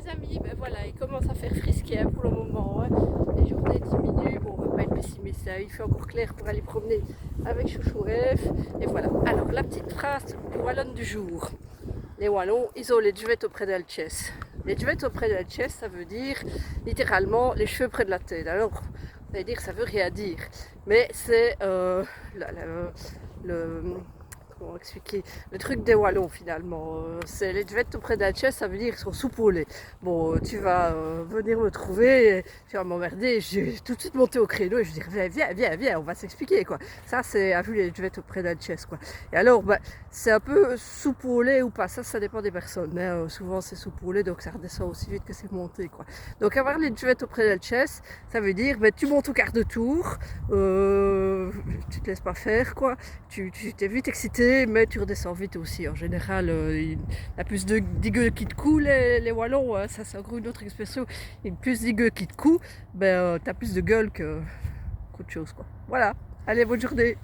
les amis, ben voilà, il commence à faire frisquet hein, pour le moment. Hein. Les journées diminuent, bon, on va pas être pessimiste, hein. Il fait encore clair pour aller promener avec Chouchou Rêve. Et voilà. Alors, la petite phrase wallonne du jour. Les Wallons, ils ont les duvettes auprès d'Alchess. Les duvettes auprès d'Alchess, ça veut dire littéralement les cheveux près de la tête. Alors, vous allez dire, ça veut rien dire. Mais c'est le comment expliquer le truc des Wallons finalement. C'est les duvettes auprès d'Alchess, ça veut dire qu'ils sont soupaulés. Bon, tu vas venir me trouver, et tu vas m'emmerder. J'ai tout de suite monté au créneau et je dis viens, on va s'expliquer quoi. Ça, c'est à vu les duvettes auprès d'Alchess quoi. Et alors, bah, c'est un peu soupaulé ou pas, ça dépend des personnes. Hein. Souvent, c'est soupaulé, donc ça redescend aussi vite que c'est monté quoi. Donc, avoir les duvettes auprès d'Alchess, ça veut dire bah, tu montes au quart de tour, tu te laisses pas faire quoi. Tu t'es vite excité, mais tu redescends vite aussi. En général, il y a plus de digueux qui te coulent, les Wallons, hein. Ça c'est encore une autre expression. Il y a plus de digueux qui te coulent, ben, t'as plus de gueule qu'autre chose quoi. Voilà, allez, bonne journée.